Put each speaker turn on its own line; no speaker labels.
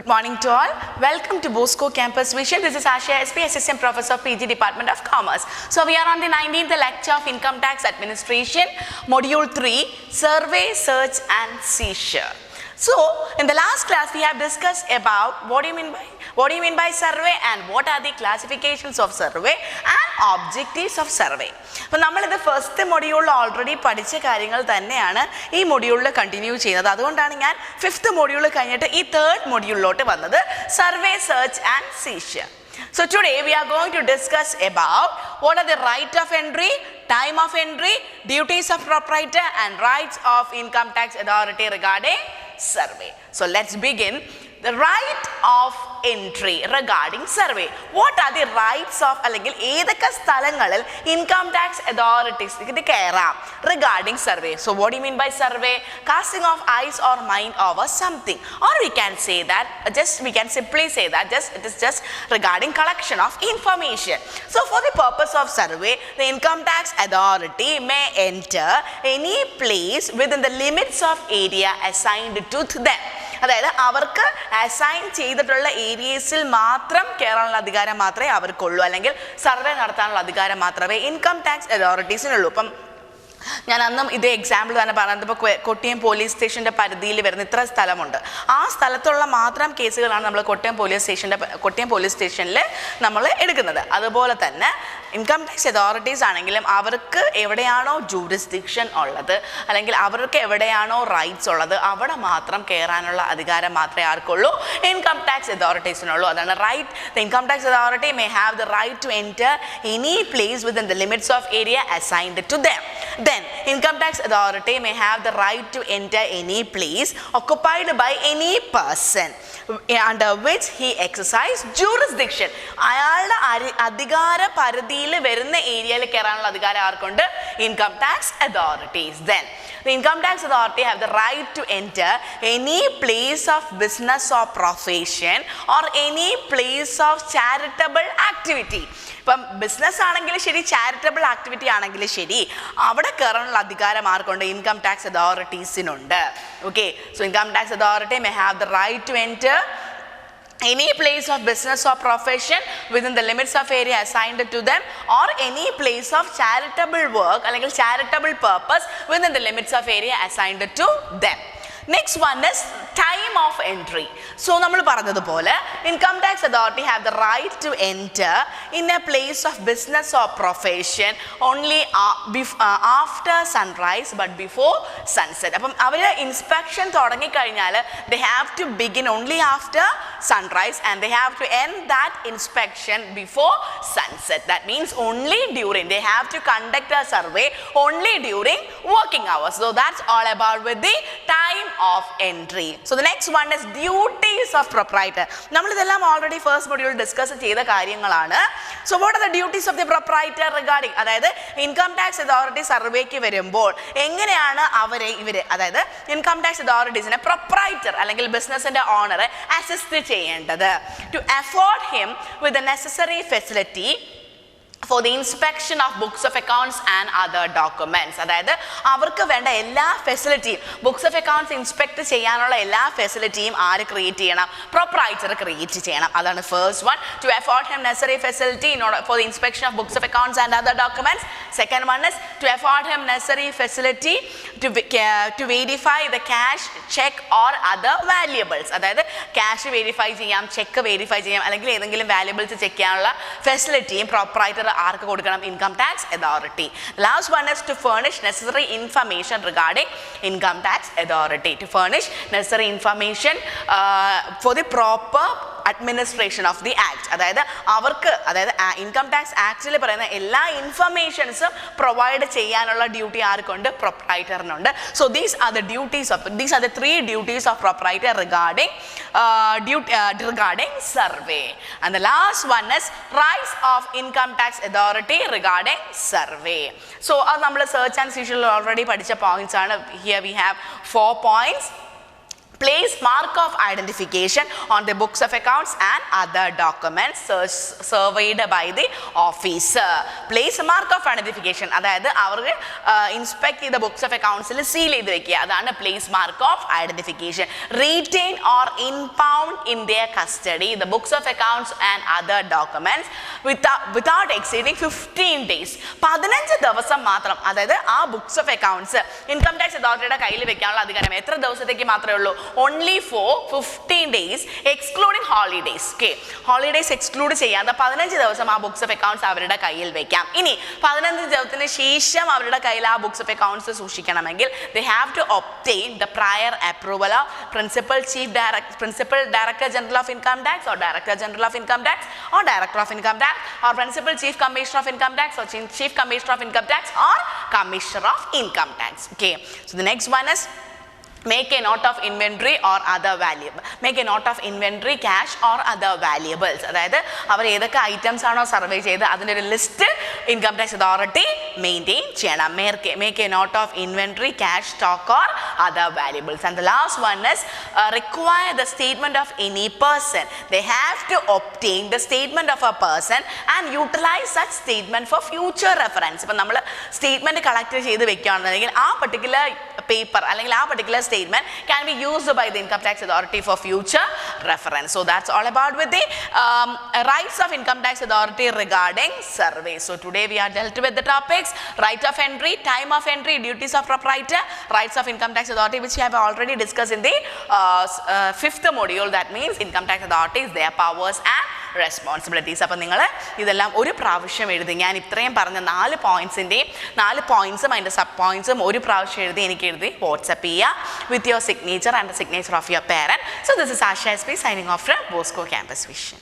Good morning to all. Welcome to Bosco Campus Vision. This is Asha SP, Assistant Professor, PG Department of Commerce. So we are on the 19th lecture of Income Tax Administration, Module 3, Survey, Search and Seizure. So in the last class we have discussed about what do you mean by survey and what are the classifications of survey and objectives of survey. So നമ്മൾ ഇത് first മൊഡ്യൂളിൽ already പഠിച്ച കാര്യങ്ങൾ തന്നെയാണ് ഈ മൊഡ്യൂളിൽ continue ചെയ്യുന്നത്. അതുകൊണ്ടാണ് ഞാൻ ഫിഫ്ത്ത് മൊഡ്യൂൾ കഴിഞ്ഞിട്ട് ഈ തേർഡ് മൊഡ്യൂളിലോട്ട് വന്നത്, survey, search and seizure. So today we are going to discuss about what are the right of entry, time of entry, duties of proprietor and rights of income tax authority regarding survey. So let's begin. The right of entry regarding survey. What are the rights of അല്ലെങ്കിൽ ഏതൊക്കെ സ്ഥലങ്ങളിൽ income tax authorities ഇത് കയറാം regarding survey? So what do you mean by survey? Casting of eyes or mind over something, or we can say that we can simply say that it is just regarding collection of information. So for the purpose of survey, the income tax authority may enter any place within the limits of area assigned to them. അതായത് അവർക്ക് assign ചെയ്തിട്ടുള്ള ഏരിയസിൽ മാത്രം കയറാനുള്ള അധികാരം മാത്രമേ അവർക്കുള്ളൂ, അല്ലെങ്കിൽ survey നടത്താനുള്ള അധികാരം മാത്രമേ ഇൻകം ടാക്സ് അതോറിറ്റീസിനുള്ളൂ. ഇപ്പം ഞാൻ അന്നും ഇതേ എക്സാമ്പിൾ തന്നെ പറഞ്ഞത്, ഇപ്പോൾ കൊട്ടിയം പോലീസ് സ്റ്റേഷൻ്റെ പരിധിയിൽ വരുന്ന ഇത്ര സ്ഥലമുണ്ട്, ആ സ്ഥലത്തുള്ള മാത്രം കേസുകളാണ് നമ്മൾ കൊട്ടിയം പോലീസ് സ്റ്റേഷനിൽ നമ്മൾ എടുക്കുന്നത്. അതുപോലെ തന്നെ ഇൻകം ടാക്സ് അതോറിറ്റീസ് ആണെങ്കിലും അവർക്ക് എവിടെയാണോ ജൂറിസ്ഡിക്ഷൻ ഉള്ളത്, അല്ലെങ്കിൽ അവർക്ക് എവിടെയാണോ റൈറ്റ്സ് ഉള്ളത്, അവിടെ മാത്രം കയറാനുള്ള അധികാരം മാത്രമേ ആർക്കുള്ളൂ, ഇൻകം ടാക്സ് അതോറിറ്റീസിനുള്ളൂ. അതാണ് right. The income tax authority may have the right to enter any place within the limits of area assigned to them. Then income tax authority may have the right to enter any place occupied by any person under which he exercise jurisdiction. അയാളുടെ അധികാര പരിധിയിൽ വരുന്ന ഏരിയയിൽ കയറാനുള്ള അധികാരം ആർക്കുണ്ട്? Income tax authorities. Then the income tax authority have the right to enter any place of business or profession or any place of charitable activity. ഇപ്പം business ആണെങ്കിലും ശരി, ചാരിറ്റബിൾ ആക്ടിവിറ്റി ആണെങ്കിലും ശരി, അവിടെ കയറാനുള്ള അധികാരം ആർക്കുണ്ട്? ഇൻകം ടാക്സ് അതോറിറ്റീസിനുണ്ട്. Okay, so income tax authority may have the right to enter any place of business or profession within the limits of area assigned to them, or any place of charitable work അല്ലെങ്കിൽ charitable purpose within the limits of area assigned to them. Next one is time of entry. So നമ്മൾ പറഞ്ഞതുപോലെ income tax authority have the right to enter in a place of business or profession only after sunrise but before sunset. അപ്പം അവർ inspection തുടങ്ങിക്കഴിഞ്ഞാൽ they have to begin only after sunrise and they have to end that inspection before sunset. That means only during, they have to conduct a survey only during working hours. So that's all about with the time of entry. So the next one is duties of proprietor. നമ്മൾ ഇതെല്ലാം already first module discuss ചെയ്ത കാര്യങ്ങളാണ്. So what are the duties of the proprietor regarding, അതായത് income tax authority സർവേക്ക് വരുമ്പോൾ എങ്ങനെയാണ് ഇവർ അതായത് income tax അതോറിറ്റീസിനെ proprietor അല്ലെങ്കിൽ ബിസിനസിന്റെ ഓണർ അസിസ്റ്റ് ചെയ്യേണ്ടത്? To afford him with the necessary facility for the inspection of books of accounts and other documents. അതായത് അവർക്ക് വേണ്ട എല്ലാ ഫെസിലിറ്റിയും, ബുക്സ് ഓഫ് അക്കൗണ്ട്സ് ഇൻസ്പെക്ട് ചെയ്യാനുള്ള എല്ലാ ഫെസിലിറ്റിയും ആര് ക്രിയേറ്റ് ചെയ്യണം? പ്രൊപ്രൈറ്റർ ക്രിയേറ്റ് ചെയ്യണം. അതാണ് first one. To afford him necessary facility in order for the inspection of books of accounts and other documents. Second one is to afford him necessary facility to verify the cash, cheque or other valuables. അതായത് cash verify ചെയ്യാം, cheque verify ചെയ്യാം, അല്ലെങ്കിൽ ഏതെങ്കിലും valuables check ചെയ്യാനുള്ള ഫെസിലിറ്റിയും proprietor ആർക്ക് കൊടുക്കണം? Income tax authority. Last one is to furnish necessary information regarding income tax authority. To furnish necessary information for the proper administration of the act. അതായത് അവർക്ക്, അതായത് ഇൻകം ടാക്സ് ആക്ടിൽ പറയുന്ന എല്ലാ ഇൻഫർമേഷൻസും പ്രൊവൈഡ് ചെയ്യാനുള്ള ഡ്യൂട്ടി ആർക്കുണ്ട്? പ്രൊപ്രൈറ്ററിനുണ്ട്. So these are the three duties of proprietor regarding survey. And the last one is rights of income tax authority regarding survey. So അത് നമ്മൾ സെർച്ച് ആൻഡ് സീഷറിൽ ഓൾറെഡി പഠിച്ച പോയിന്റ്സ് ആണ്. Here we have 4 points. place mark of identification on the books of accounts and other documents surveyed by the officer. Place mark of identification, അതായത് അവർക്ക് inspect ചെയ്ത books of അക്കൗണ്ട്സിൽ seal ചെയ്ത് വെക്കുക, അതാണ് place mark of identification. Retain or impound in their custody the books of accounts and other documents without exceeding 15 days. 15 ദിവസം മാത്രം, അതായത് ആ books of accounts income tax അതോറിറ്റിയുടെ കയ്യിൽ വെക്കാനുള്ള അധികാരം എത്ര ദിവസത്തേക്ക് മാത്രമേ ഉള്ളൂ? only for 15 days excluding holidays. Okay, holidays exclude ചെയ്യാതെ 15 ദിവസം ആ ബുക്സ് ഓഫ് അക്കൗണ്ട്സ് അവരുടെ കയ്യിൽ വെക്കാം. ഇനി 15 ദിവസത്തിന് ശേഷം അവരുടെ കയ്യിൽ ആ ബുക്സ് ഓഫ് അക്കൗണ്ട്സ് സൂക്ഷിക്കണമെങ്കിൽ they have to obtain the prior approval of principal director general of income tax or director general of income tax or director of income tax or principal chief commissioner of income tax or chief commissioner of income tax or commissioner of income tax. Okay, so the next one is make a note of inventory or other valuable. Make a note of inventory, cash or other valuables. അതായത് അവർ ഏതൊക്കെ items ആണോ survey ചെയ്ത് അതിൻ്റെ ഒരു list income tax authority maintain ചെയ്യണം. Make a note of inventory, cash, stock or other valuables. And the last one is require the statement of any person. They have to obtain the statement of a person and utilize such statement for future reference. ഇപ്പം നമ്മൾ statement collect ചെയ്ത് വെക്കുകയാണെന്നുണ്ടെങ്കിൽ ആ particular paper അല്ലെങ്കിൽ ആ particular statement can be used by the income tax authority for future reference. So that's all about with the rights of income tax authority regarding survey. So today we are dealt with the topics: right of entry, time of entry, duties of proprietor, rights of income tax authority, which we have already discussed in the 5th module. That means income tax authorities, their powers and responsibilities. അപ്പം നിങ്ങൾ ഇതെല്ലാം ഒരു പ്രാവശ്യം എഴുതി. ഞാൻ ഇത്രയും പറഞ്ഞ 4 പോയിൻറ്റ്സിൻ്റെയും 4 പോയിൻറ്റ്സും അതിൻ്റെ സബ് പോയിൻറ്റ്സും ഒരു പ്രാവശ്യം എനിക്ക് എഴുതി വാട്സപ്പ് ചെയ്യുക with your signature and the signature of your parent. So this is Asha SP signing off from Bosco Campus Vision.